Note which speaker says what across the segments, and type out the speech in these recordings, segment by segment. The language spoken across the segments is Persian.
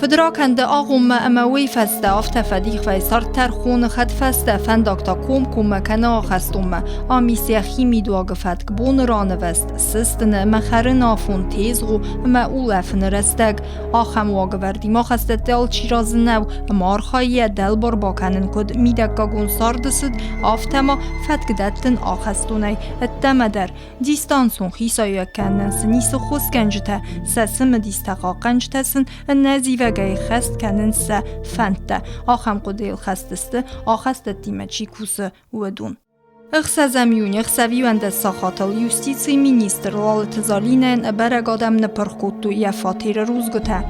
Speaker 1: Фыдракæнд ağum əməvi fəstə aftəfədik və sartər xun xət fəstə fəndakta kom kənə axəstum amisiyə ximi duagıfət gbun ranəvəst sistənə məxərin afun tezğu mə uləfin rəstəq axəm vagıvərdim axəstətə alçirazınəv marxayyə dəlbar bakənin kod midəqqagun sardısıd aftəma fətqdəttin axəstunəy ətdəmədər distansun xisayəkkəndən sinisi xusgəncətə səsim distəqa qənctəsin nəzivə گای خست کنن سه فنته آخم قدیل خستسته آخست دیمچی کوسه ودون اخسازمیون اخساویوند ساخاتل یوستیسی مینیستر لالت زالینن برگادم نپرخوتو یا فاتیر روزگوته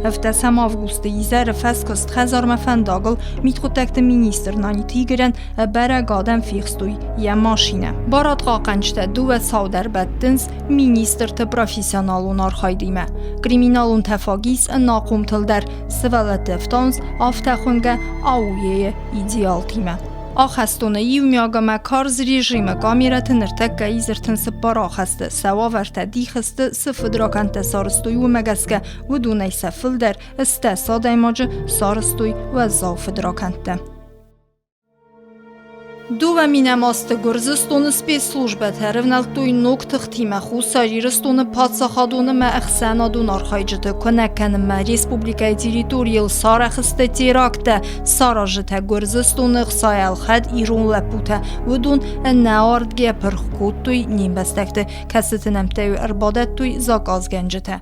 Speaker 1: افتسم avgust izar feskast خزارم فنداگل میتخوتکت مینیستر نانی تیگرن برگادم فیخستوی یا ماشینه بارات قاقنچته دو ساودر بددنز مینیستر ته پروفیسیونالون آرخایدیمه کریمینالون تفاگیس ناقوم تل در سوالت دفتانز آفتخونگه آویه ایدیال تیمه آخستونه ایو میاگم کارز رژیم کامیرت نرتک ایزرتن سپار آخسته سوا ورته دیخسته سفدراکانت سارستوی و مگسکه و دونه سفل در استه ساده ماجه سارستوی و زافدراکانت دومین ماست گرزستون спецслужбet ревналтуй ноктых тима хусариристун патсахадун ма ахсанадун архайжыты конеккен ма республика территориал сарахысты теракта саражыта герзистун Æфхæрд ирун лапута удун наардге перхкуттуй нимбастакты касытынамтай арбадаттуй заказгенжыта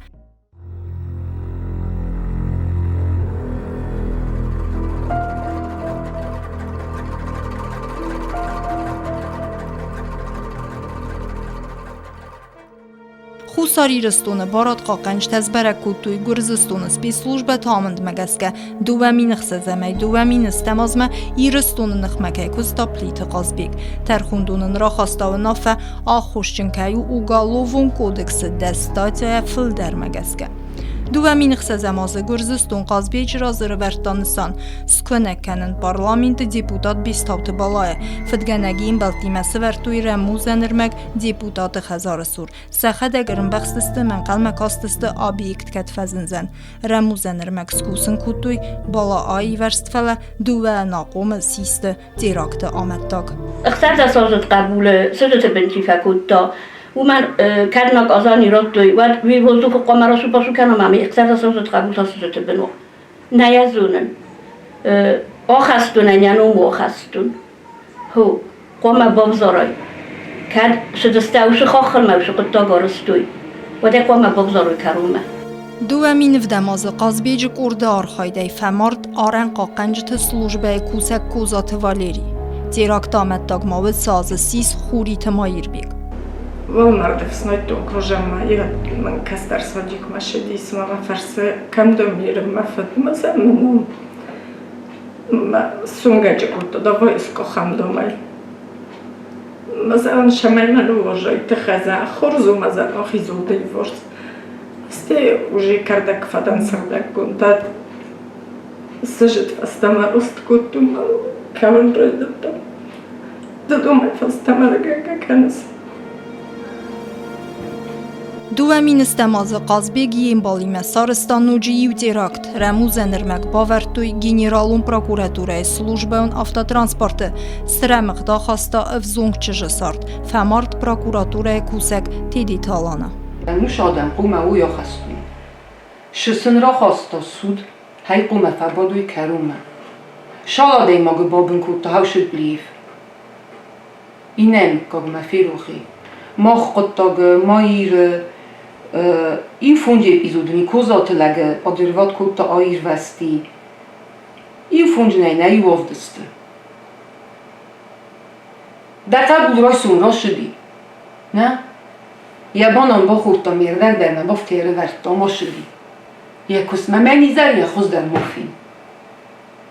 Speaker 1: خusaririston barat qaqanch tazbarakutuy Gürciston spetsslужба tamand magaska دومین خززمه دومین استمازمه ایرستون نخمکه کستاپلیت قازبیگ ترخوندون را خواستاو نافه آخوشچنکیو اوگالوون کودکس دستات فل در مگسکه دومین خززمازه گرزستون قازبیج را زرورتانستان سکنه کنن پارلامنت دیپوتات بیستاوت بالای فدگنگین بلتیمه سورتوی رموزن ارمک دیپوتات خزار سور سخد اگرم بخستسته من قلم کاستسته آبیکت کت فزنزن رموزن ارمک سکوسن کتوی بالا آی ورستفله دوه ناقوم سیسته دیراکت آمدتاگ
Speaker 2: اخترد اسازت قبول سجت بنتی فکوتا و من کردناک آزانی را دوی و وی وزدو که قمرا سو پاسو کنم امی اقتصاد سازت قبول سازت بنو نیازونن آخستونن یعنی اون آخستون هو قمر بابزارای کرد شدستاوش خاخر موش قطع گارستوی و ده قمر بابزارای کرومه
Speaker 1: دومین ودماز قازبیج کرده آرخایده فمارد آرن قاقنجت سلوجبه کوسک کوزات والری تیراکت آمد داگماوید ساز سیس خوری تمایر بیگ
Speaker 3: والنهارده في صناعة أوكروجما من كسر صديق ما شدي اسمه ما فرسه كم دمير ما فت مثلا منهم ما سونجاج كنت دافع إسكو خم دمي مثلا شمال منو وجاي تخزع خرزو مثلا خيزو ديفورس استي وجي كردك فدان سردك كنت سجت فاستمر كنت كمان ردت ددوم فاستمر كنس
Speaker 1: دومین استماز قازبیگی این بالیمه سارستان نوجی و دیراکت رموزن ارمک باورتوی گینیرالون پراکوراتوره سلوجبه اون افتاترانسپورت سرمق دا خواستا افزونگ چجه سارد فمارد پراکوراتوره کوسک تیدی تالانه
Speaker 4: نوش آدم قومه او یا خستوی شسن را خواستا سود هی قومه فبادوی کرومه شالاده ماگه بابن کود تا هوشد بلیف اینم کاگمه فیروخی ماخ قطاق مایر این فونج اپیزودنی کوزات لگه آدروات کتا آیر وستی این فونج نه وافدسته در قبل رای سون را شدی نه؟ یبانان با خورتا میردن در من باف تیره ورتا ما شدی یک کسمه منی زر یا خوز در مفین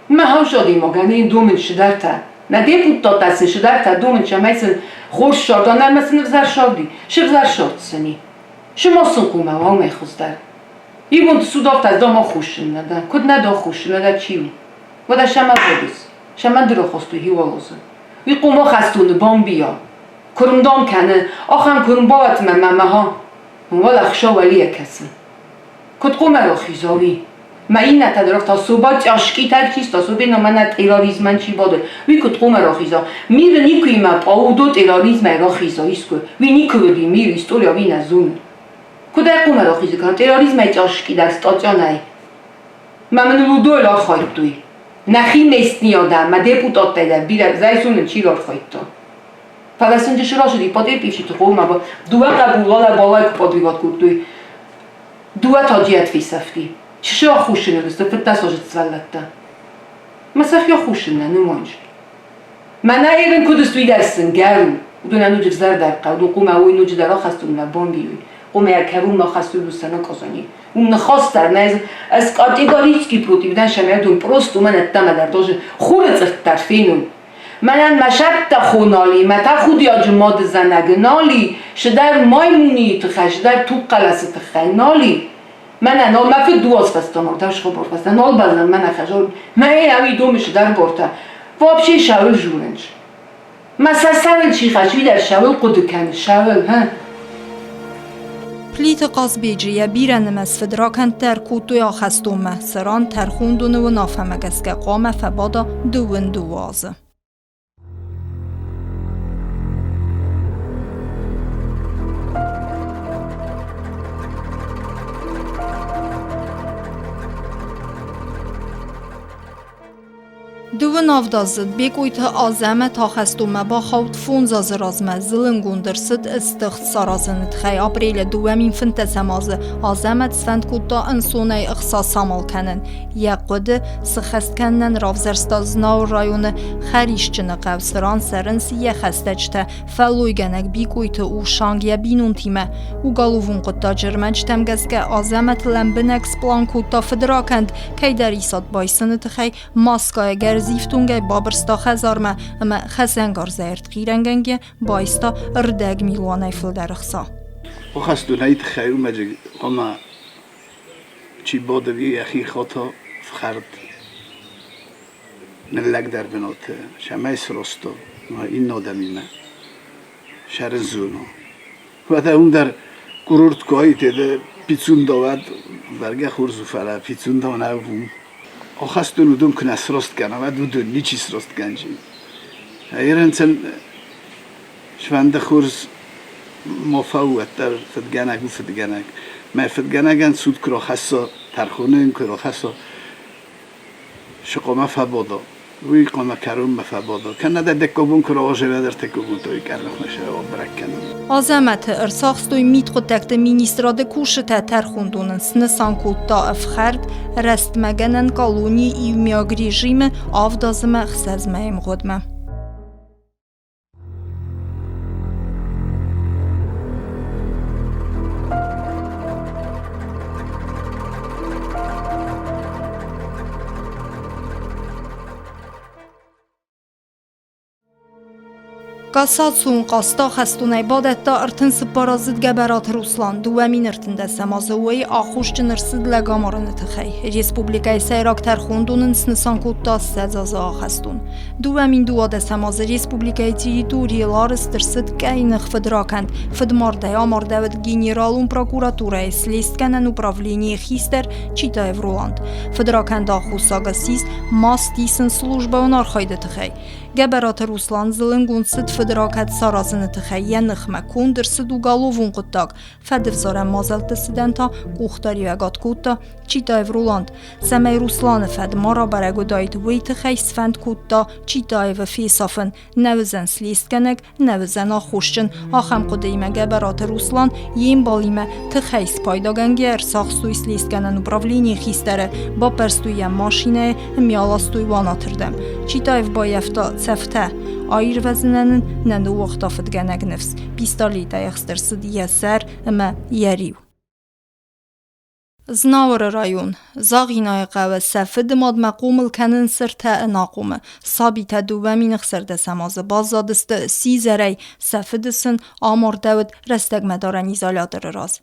Speaker 4: ما هم شدی ما گنه این دومن شدر تا نه دی پوتا تسن شدر تا دومن چه میسن خوش شاردان نه مثل بزر شاردی شه بزر شارد سنی شما سنقومه و همه خوز در یه بوند سودافت از داما خوشن ندن کد ندا خوشن ندن چیو و در شما بودیس شما درو خواستو هیوالوزن وی قوما خستونه بام بیا کرم دام کنه آخم کرم باوت ممه ها والا خشا ولیه کسن کد قومه را خیزاوی ما این ندارم تا صبح عشقی تر چیست تا صبح نمانه تروریسم چی باده وی کت قوم را خیزا میره نیکوی ما پاودو تروریسم را خیزا ایسکو وی نیکوی میره استوریا وی نزون کدر قوم را خیزا کنه تروریسم عشقی در استاسیونه من رو دو لار خواهید دوی نخی نیست نیادم ما دپوتات دیدم بیرد زایسون چی لار خواهید تا فلسطین چرا شدی پادر پیشی تو قوم با دو قبولا بالای پادریات کردوی دو تاجیت فی سفتی چرا خوشنه است فت ساجت سوالته مثلا خیلی خوشنه نمایش من ایران کدستوی درسن گرو دو نوجف زردر قود قوم اوی نوج درا خستون لبان بیوی قوم یکرون ما خستون دوستانه کازانی اون نخواست در نز از کاتگوریسکی پروتی بدن شمیدون پروستو من اتمه در داش خورد طرفینون من مشت خونالی متا خود یا جماد زنگنالی شدر مایمونی تخش در تو قلص تخنالی من نال ما فی دواز فستم ارتاش خبر فستم نال بازم من خجال من اوی دومش در برتا وابشی شاول جورنج مثلا سر چی خشوی در شاول قد کن شاول ها
Speaker 1: پلیت قاسبیجی بیرن مس فدراکەند در کوتوی آخستومه سران ترخوندون و نافهمگس که قامه فبادا دوون دوازه. Duvun avdazıd bekuyta azəmə taxəstumə baxavt funzazı razmə zılın gundırsid istixt sarazını txəy apreylə duvamin fintəsəmazı azəmət svənd kutta insonay ıxsa samal kənin. Yəqıdı sıxəstkəndən ravzərsta znav rayonu xərişçini qəvsıran sərin siyə xəstəctə fəlluy gənək bekuyta u şangyə binun timə. U galuvun qutta cırmənç təmgəzgə azəmət ləmbinəks plan kutta Fıdrakənd kəydərisat baysını txəy maskaya gərzi زیفتونگه بابرستا خزارمه اما خزنگار زیرد خیرنگنگه بایستا اردگ میلوانه فل درخصا
Speaker 5: و خستونهید خیو مجه اما چی بادوی اخی خاطا فخرد نلگ در بناته شمه سرستا ما این نادمیمه شهر زونو و ده اون در گرورتگاهی تده پیچون داود برگه خورزو فره پیچون دانه بوم آخستون ودم کنه سرست کنه و دودون نیچی سرست کنجی. ایران سن شوند خورز مفاوت در فدگانک و فدگانک. ما فدگانکن سود کرا خسا ترخونه این کرا خسا شقامه فبادا. وی قامه کرم مفبادا. کنه در دکابون کرا آجر در تکابون توی کردم نشه و برکن.
Speaker 1: Azəmət ırsaxstoy mitqotəkdə ministrada kuşətə tərxundunun sınısan kutta Æfxærd rəstməgənən qaluni ivmiag rejimi avdazımə xsəzməyim qodmə. قصادسون قاستا خستونای بادت تا ارتن سپارازد گبرات روسلان دوامین ارتنده سمازوی آخوشت نرسد لگامارن تخی ریسپوبلیکای سیراک ترخوندونن سنسان کتا سزازا آخستون دوامین دواده سماز ریسپوبلیکای تریتوری لارس ترسد گینخ Fıdrakæнд فدمارده آماردود گینیرالون پراکوراتورای سلیستکنن управление خیستر چیتا Evroland Fıdrakænd آخوساگا سیست ماستیسن سلوجباون آرخایده تخی گبرات روسلان زلنگونسد Fıdrakænd sarazını txəyə nıxmə kundırsid u galovun qıttaq fədivzarən mazəltəsidən ta quxtari və qatqutta çita Evroland səməy Ruslanı fədmara bərəqudaydı vey txəy sfənd qutta çita evə fesafın nəvizən sliskənək nəvizən axuşçın axəm qudəymə gəbəratı Ruslan yen balimə txəy spaydagəngi ərsaqstuy sliskənən upravlini xistərə ba pərstuyən maşinə mialastuy vanatırdım çita ev bayəfta cəftə ayır vəzinənin nənə uaqta fıdgənəq nefs pistolita yaxstırsid yəsər əmə yəriv. Znavr rayon Zağinay qavə səfid madmə qomul kənin sırtə naqomı sabitə duvamin xsərdə səmazı bazadistı sizərəy səfidisin amor dəvd rəstəqmədarən izolatır raz.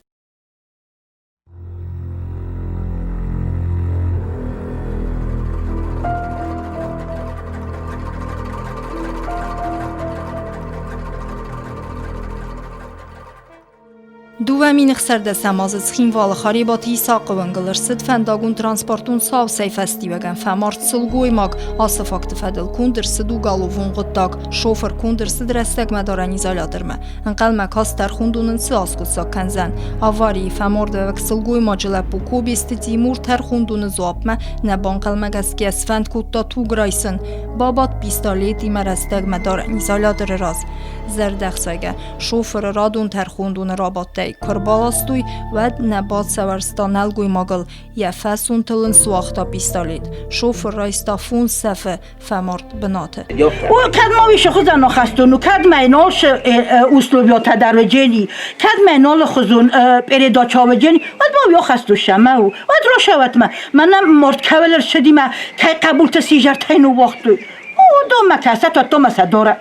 Speaker 1: دوامین خسرده سمازت خینوال خریباتی ساقوان گلرسد فنداگون ترانسپورتون ساو سیفستی وگن فمارت سلگوی ماگ آسفاکت فدل کندرس دو گالوون قطاق شوفر کندرس درستگ مدارن ایزالاترمه انقل مکاس ترخوندونن سیاس کتسا کنزن آواری فمارد وگ سلگوی ماجلپو کوبیست تیمور ترخوندون زوابمه نبانقل مگسکی اسفند کتا تو گرایسن بابات بیستالیتی مرستگ مدارن ایزالاتر راز زردخ سایگه شوفر رادون ترخوندون رابطه کربالاستوی و نبات سورستا نلگوی ماگل یا فسون تلن سواختا پیستالید شوفر رایستا فون صفه فمارد بناته
Speaker 6: و کد ما ویش خودن نخستونو کد مینالش اسلوبیا تدرجینی کد مینال خزون передача جنی ود ما بیا خستو شمه و ود رو شوت منم مرد کولر شدی ما که قبول تسیجر تینو وقتو او دو مکسه تا تو مسه دارد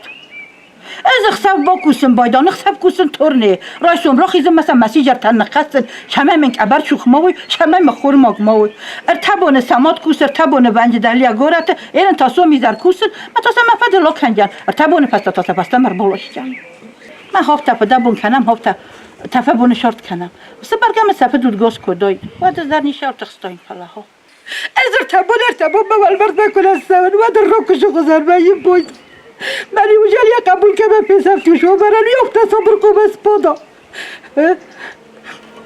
Speaker 6: از خسب با کوسن بایدان خسب کوسن تورنه رایسون را خیزم مثلا مسیجر تن نقصد شمه من کبر شوخ ماوی شمه مخور ماگ ماوی ارتبان سمات کوس ارتبان ونج دلی اگورت این تاسو میزر کوسن ما تاسو مفد لکنجان ارتبان پستا تاسو پستا مربولش جان ما هفته پدا بون کنم هفته تفه بون شورت کنم واسه برگم سفه دودگوز کدای و از در نیشه ارتخستاین پلا ها از ارتبان بول برد بکنه سون و در روکشو گذار بایم بود منی وجال یا قبول که به پسر توشو برن یفته صبر کو بس پادا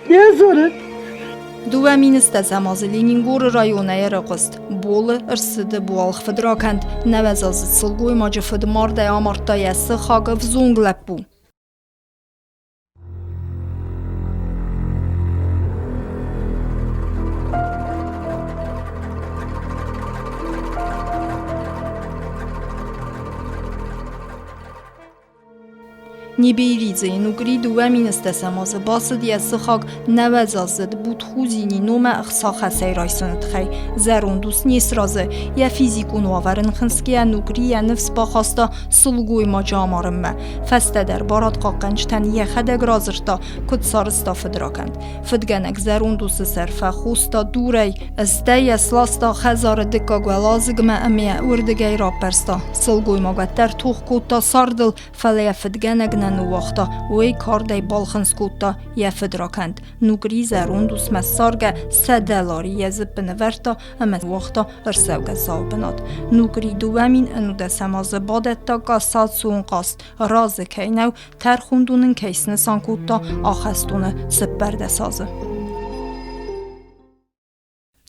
Speaker 6: یه زورت
Speaker 1: دوامین است سمازلینین گور رایونه رقست بول ارسده بوالخ فدراکند نوزازد سلگوی ماجه فدمارده آمارتای سخاگف زونگ لپو نیبیریزه نوگری دوامین است سماز باسد یا سخاگ نوزازد بود خوزینی نوم اخصا خسی رایسند خی زرون دوست نیست رازه یا فیزیکون وارن خنسکی نوگری یا نفس با خواستا سلگوی ما جامارم فسته در بارات قاقنج تن یه خدگ رازرتا کد سارستا فدراکند فدگنک زرون دوست صرفه خوستا دوری استه یا سلاستا خزار دکا گوالازگمه امیه اردگی را پرستا سلگوی ما گوتر توخ کتا ساردل فلیا فدگنک نو وقتا وی کار دی بالخنس کوتا یا فدراکند نوگری زرون دوست مسارگه $100 یزب نورتا اما وقتا ارسوگه ساوبناد نوگری دوامین انو ده سماز بادت تا گاساد سون قاست راز کینو ترخوندونن کیسن سان کوتا آخستونه سپرده سازه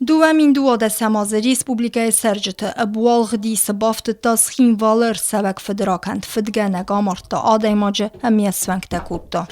Speaker 1: دوامین دواده سماز ریسپوبلیکای سرجت ابوالغ دیس بافت تاس خین والر سبک فدراکند فدگنگ آمارتا آده ماجه امیه سونگ تکوتا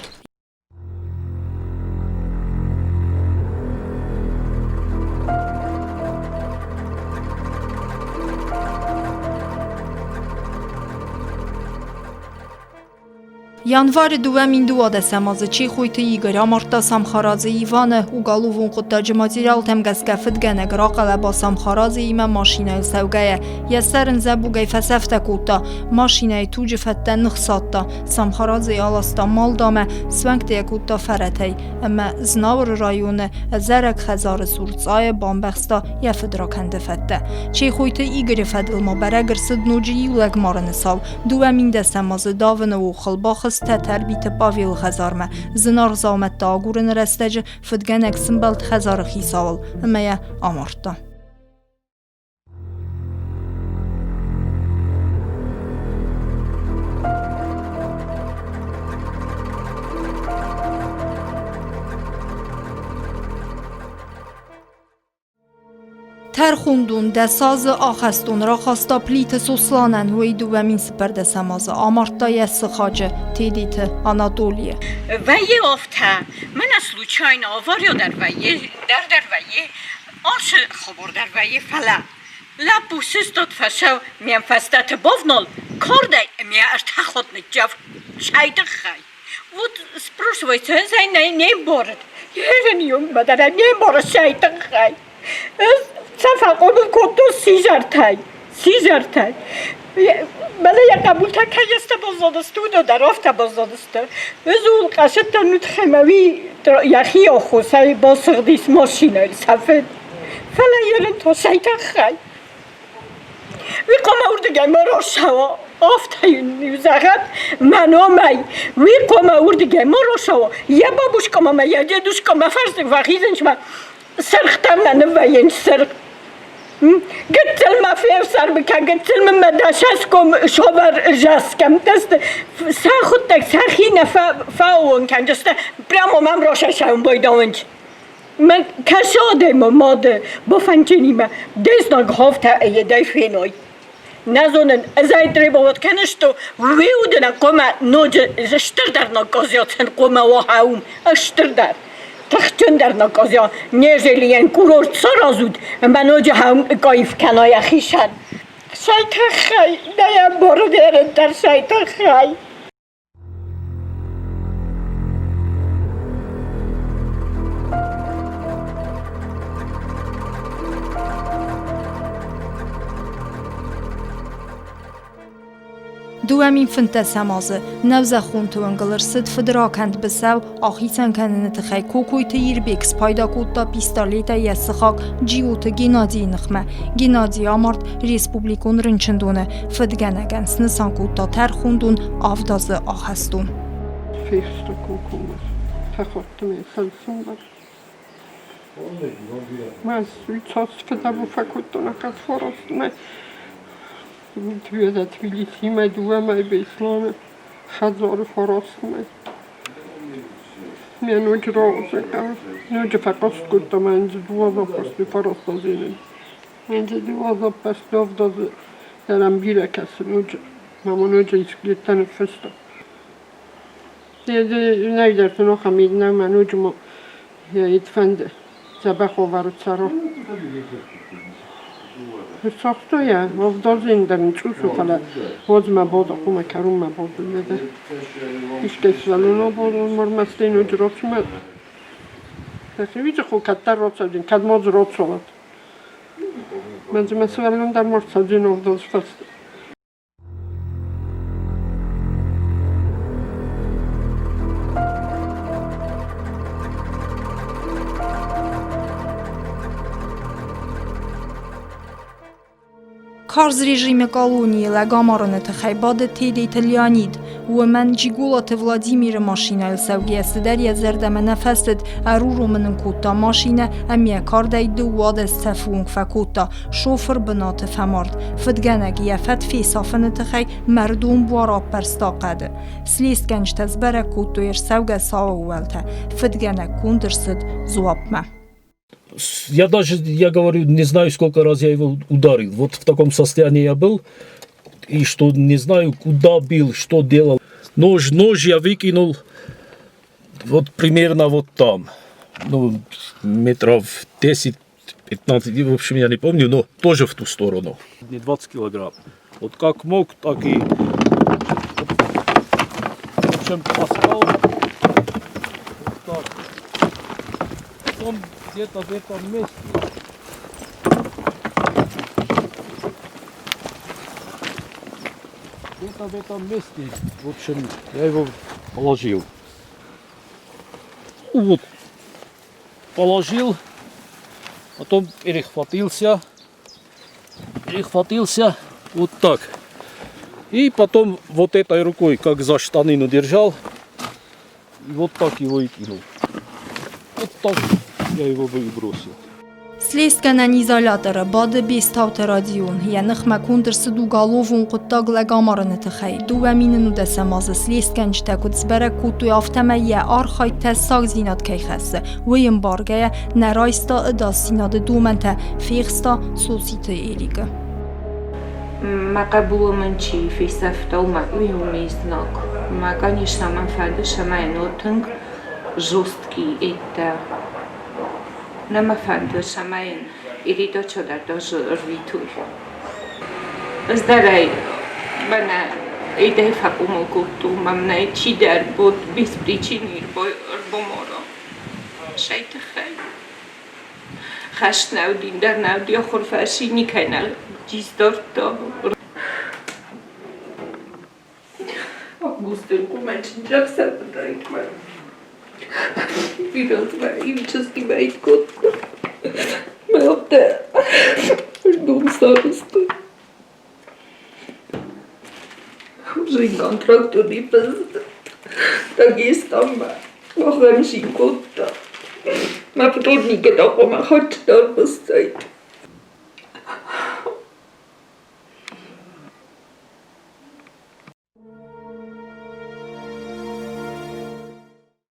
Speaker 1: январ دوامین دواده سماز چی خویت ایگر آمارتا سامخاراز ایوانه و گالوون قداج ماتریال تمگز کفت گنگ راقل با سامخاراز ایمه ماشینه سوگه یا سرن زبوگه فسفته کوتا ماشینه توج فته نخصاتا سامخاراز آلاستا مال دامه سونگته کوتا فرته اما زناور رایونه زرک خزار سورتزای بامبخستا یا فدراکند فته چی خویت ایگر فدل ما برگر سد نوجی یولگ مارن سال دوامین ده سماز داون و خلباخ تربیت باویل خزارمه زنار زامت تا آگورن رستج فدگنک سنبالت خزار خیساول امیه آمارتا ترخوندون دساز آخستون را خواستا پلیت سوسلانن وی دوامین سپرده سماز آمارتا یس خاجه تیدیت آنادولیه
Speaker 7: ویه آفته من اصلو چاین آواریا در ویه آرش خبر در ویه فلا لپو سستاد فشو میم فستت بافنال کار دی میم ارتخواد نجاف شایده خی وود سپروش ویسه زی نیم بارد یه نیون بدره نیم بارد شایده خی صفحه قبول کدو سیزر تای بله یا قبول تا که یسته بازدسته و در آفته بازدسته زول قشت تنوت خیموی یخی آخوصه با سردیس ماشینه سفید فلا یرن تا شیطان خی وی قام اردگه مرا شوا آفتین زغط منامی وی قوم اردگه ما رو شو یه بابوش کم ما یه جدوش کم فرض وقیزنش ما سرختم ننوین سرخ قتل ما فير سر بك قتل من مداشسكم شوبر جاسكم دست ساخدك ساخينا فاون كان دست برامو مام روشا شاون بويدونج من كشاده ماده بفنجني ما دزنا غافتا يداي فينوي نزونن ازاي تريبوت كنشتو ويودنا قوما نوج اشتردرنا قازياتن قوما وهاوم اشتردر تختون در نکازیا نیزلین کورورت سرازود منوجه هم کایف کنای خیشن شایت خای نیم بارو دیرن در شایت خای
Speaker 1: دوامین فنت سمازه نوزه خونتو انگلرسد فدراکند بسو آخیسن کنن تخی کوکوی تیر بیکس پایدا کوتا پیستالیتا یسخاک جیوت گینادی نخمه گینادی آمارد ریسپوبلیکون رنچندونه فدگنگنس نسان کوتا ترخوندون آفدازه آخستون
Speaker 8: فیست کوکومش تخوتم سلسون بر من سویچاس فدبو فکوتو نکت فراست نه توی در تبلیسی مدوه مای به اسلام خزار فراست من نوج را اوزگم نوج فقاست کتا من انجا دوازا پست فراست دازینم انجا دوازا پست داف دازه درم بیره کسی نوج ماما نوج ایسکلیتن فستا یه نگدرتون آخه میدنم من نوج ما ایتفنده زبخ آورد سرا ساخته یا وافدازین در این چوسو فلا واز مبادا خومه کرون مبادا یده هیچ کسی ولونا بادون مرمستین و جراسی مد تخیویچه خو کتر راد سادین کد ماز راد سالد منزی مثل ولون در مرد سادین وافداز فسته
Speaker 1: کارز رژیم کالونی لگامارن تخیباد تید ایتالیانید و من جیگولات ولادیمیر ماشینه السوگی استداری زردم نفست ارورو من کوتا ماشینه امیه کار دید واد استفونگ فکوتا شوفر بنات فمارد فدگنگ یفت فی صافن تخی مردم بوارا پرستاقده سلیست گنج تزبره کوتو ارسوگ ساو ولته فدگنگ کندرسد زواب ما.
Speaker 9: Я говорю, не знаю, сколько раз я его ударил. Вот в таком состоянии я был, и что не знаю, куда бил, что делал. Нож я выкинул вот примерно вот там. Ну, метров 10-15, в общем, я не помню, но тоже в ту сторону. Не 20 килограмм. Вот как мог, так и... В общем, таскал. Вот так. Потом где-то в этом месте. Где-то в этом месте, в общем, я его положил. Вот, положил, потом перехватился вот так. И потом вот этой рукой, как за штанину держал, и вот так его и кинул. Вот так. Я его выбросил.
Speaker 1: سلیسکنن ایزالاتر باد بیستاوت رادیون یه نخمه کندرس دو گالوون قطاق لگامارن تخی دو ومینن و دست ماز سلیسکنج تکود زبره کود توی آفتمه یه آرخای تساق زیناد که خسته ویم بارگه نرایستا ادا سیناد دومنته فیخستا سوسیت ایریگه
Speaker 10: ما قبول من چی فیسفتا و ما میزناک ما конечно من فردش ما نوتنگ жесткий это Nama fandu samain irido chodar do rvitu. Zdarai bana idei fakumu kutu mamna chidar bod bis причины рбоморо. Шайта хай. Хашнау диндар нау ди хурфаши никайна дисторто. Августин кумачин джаксар бдайкма. Виделся, имческий байкот. Мелте. Ждун старосты.
Speaker 3: Suingan traktori păză. Dagestan ma. Macham sin gutta. Ma fotodnike da ma hot da păstait.